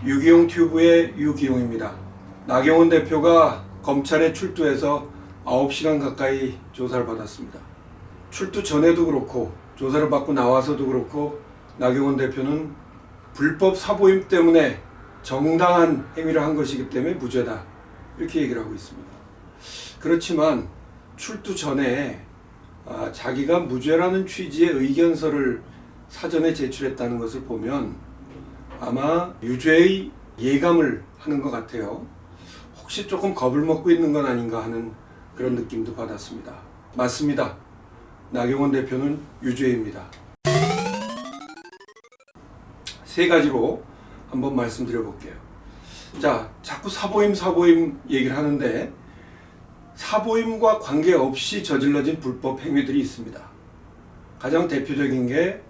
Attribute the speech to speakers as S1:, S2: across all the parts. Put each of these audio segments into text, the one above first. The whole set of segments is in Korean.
S1: 유기용 튜브의 유기용입니다. 나경원 대표가 검찰에 출두해서 9시간 가까이 조사를 받았습니다. 출두 전에도 그렇고 조사를 받고 나와서도 그렇고 나경원 대표는 불법 사보임 때문에 정당한 행위를 한 것이기 때문에 무죄다, 이렇게 얘기를 하고 있습니다. 그렇지만 출두 전에 자기가 무죄라는 취지의 의견서를 사전에 제출했다는 것을 보면 아마 유죄의 예감을 하는 것 같아요. 혹시 조금 겁을 먹고 있는 건 아닌가 하는 그런 느낌도 받았습니다. 맞습니다. 나경원 대표는 유죄입니다. 세 가지로 한번 말씀드려 볼게요. 자, 자꾸 사보임 얘기를 하는데 사보임과 관계없이 저질러진 불법 행위들이 있습니다. 가장 대표적인 게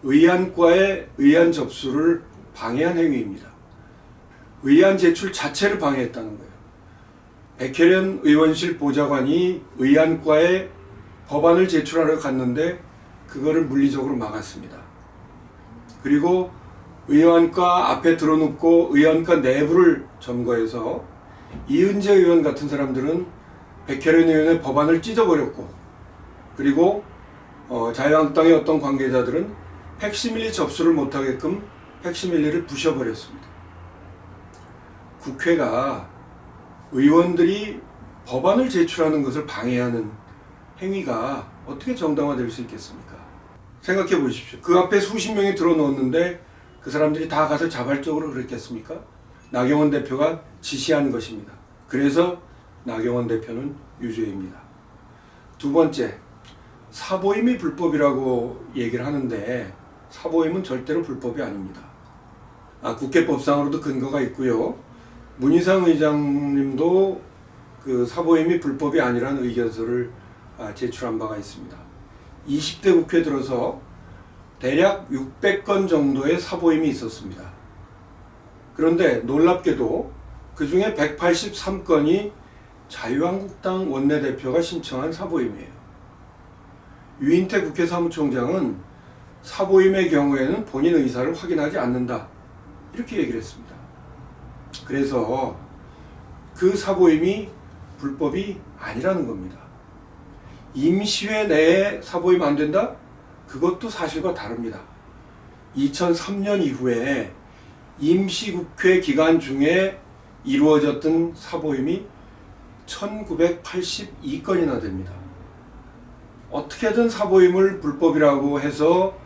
S1: 의안과의 의안 접수를 방해한 행위입니다. 의안 제출 자체를 방해했다는 거예요. 백혜련 의원실 보좌관이 의안과에 법안을 제출하러 갔는데 그거를 물리적으로 막았습니다. 그리고 의안과 앞에 들어눕고 의안과 내부를 점거해서 이은재 의원 같은 사람들은 백혜련 의원의 법안을 찢어버렸고, 그리고 자유한국당의 어떤 관계자들은 팩시밀리 접수를 못하게끔 팩시밀리를 부셔버렸습니다. 국회가 의원들이 법안을 제출하는 것을 방해하는 행위가 어떻게 정당화될 수 있겠습니까? 생각해 보십시오. 그 앞에 수십 명이 들어놓았는데 그 사람들이 다 가서 자발적으로 그랬겠습니까? 나경원 대표가 지시한 것입니다. 그래서 나경원 대표는 유죄입니다. 두 번째, 사보임이 불법이라고 얘기를 하는데 사보임은 절대로 불법이 아닙니다. 국회법상으로도 근거가 있고요. 문희상 의장님도 그 사보임이 불법이 아니라는 의견서를 제출한 바가 있습니다. 20대 국회 들어서 대략 600건 정도의 사보임이 있었습니다. 그런데 놀랍게도 그 중에 183건이 자유한국당 원내대표가 신청한 사보임이에요. 유인태 국회 사무총장은 사보임의 경우에는 본인 의사를 확인하지 않는다, 이렇게 얘기를 했습니다. 그래서 그 사보임이 불법이 아니라는 겁니다. 임시회 내에 사보임 안 된다? 그것도 사실과 다릅니다. 2003년 이후에 임시국회 기간 중에 이루어졌던 사보임이 1982건이나 됩니다. 어떻게든 사보임을 불법이라고 해서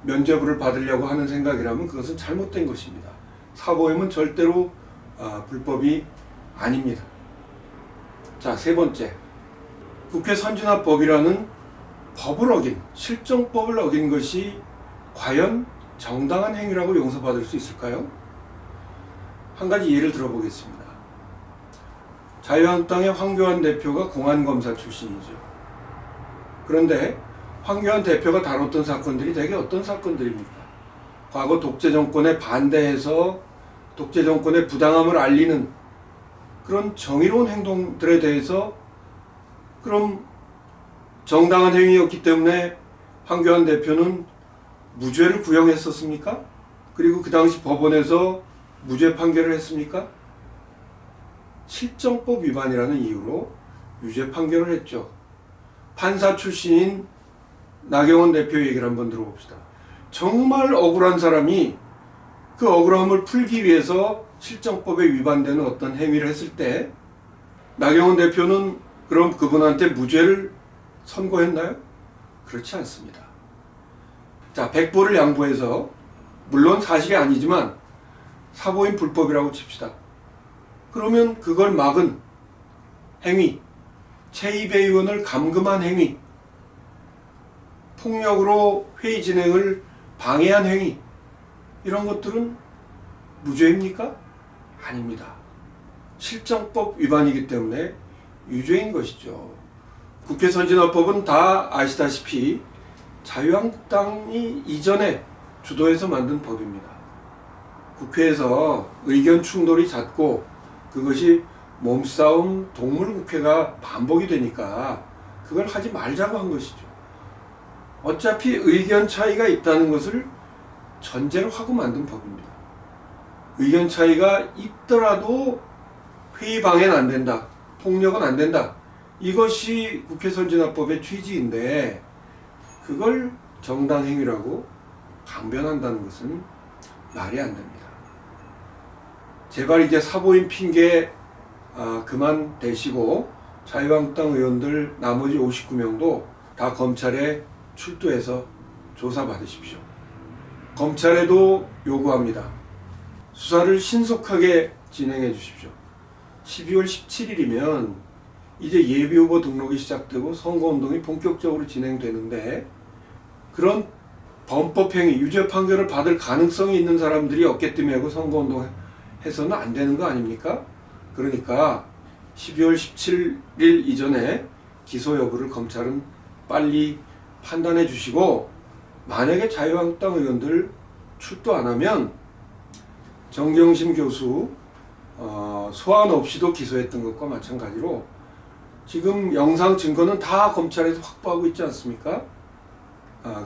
S1: 면죄부를 받으려고 하는 생각이라면 그것은 잘못된 것입니다. 사보임은 절대로 불법이 아닙니다. 자, 세 번째, 국회 선진화법이라는 법을 어긴, 실정법을 어긴 것이 과연 정당한 행위라고 용서받을 수 있을까요? 한 가지 예를 들어보겠습니다. 자유한국당의 황교안 대표가 공안검사 출신이죠. 그런데 황교안 대표가 다뤘던 사건들이 대개 어떤 사건들입니까? 과거 독재 정권에 반대해서 독재 정권의 부당함을 알리는 그런 정의로운 행동들에 대해서, 그럼 정당한 행위였기 때문에 황교안 대표는 무죄를 구형했었습니까? 그리고 그 당시 법원에서 무죄 판결을 했습니까? 실정법 위반이라는 이유로 유죄 판결을 했죠. 판사 출신인 나경원 대표 얘기를 한번 들어봅시다. 정말 억울한 사람이 그 억울함을 풀기 위해서 실정법에 위반되는 어떤 행위를 했을 때 나경원 대표는 그럼 그분한테 무죄를 선고했나요? 그렇지 않습니다. 자, 백보를 양보해서, 물론 사실이 아니지만 사보임 불법이라고 칩시다. 그러면 그걸 막은 행위, 최입의 의원을 감금한 행위, 폭력으로 회의 진행을 방해한 행위, 이런 것들은 무죄입니까? 아닙니다. 실정법 위반이기 때문에 유죄인 것이죠. 국회 선진화법은 다 아시다시피 자유한국당이 이전에 주도해서 만든 법입니다. 국회에서 의견 충돌이 잦고 그것이 몸싸움 동물국회가 반복이 되니까 그걸 하지 말자고 한 것이죠. 어차피 의견 차이가 있다는 것을 전제로 하고 만든 법입니다. 의견 차이가 있더라도 회의 방해는 안 된다. 폭력은 안 된다. 이것이 국회 선진화법의 취지인데 그걸 정당 행위라고 강변한다는 것은 말이 안 됩니다. 제발 이제 사보임 핑계 그만 대시고 자유한국당 의원들 나머지 59명도 다 검찰에 출두해서 조사받으십시오. 검찰에도 요구합니다. 수사를 신속하게 진행해 주십시오. 12월 17일이면 이제 예비후보 등록이 시작되고 선거운동이 본격적으로 진행되는데 그런 범법행위, 유죄 판결을 받을 가능성이 있는 사람들이 어깨 때문에 하고 선거운동 해서는 안 되는 거 아닙니까? 그러니까 12월 17일 이전에 기소 여부를 검찰은 빨리 판단해 주시고 만약에 자유한국당 의원들 출두 안 하면 정경심 교수 소환 없이도 기소했던 것과 마찬가지로 지금 영상 증거는 다 검찰에서 확보하고 있지 않습니까?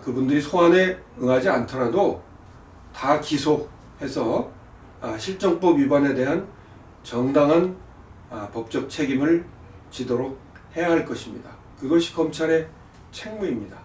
S1: 그분들이 소환에 응하지 않더라도 다 기소해서 실정법 위반에 대한 정당한 법적 책임을 지도록 해야 할 것입니다. 그것이 검찰의 책무입니다.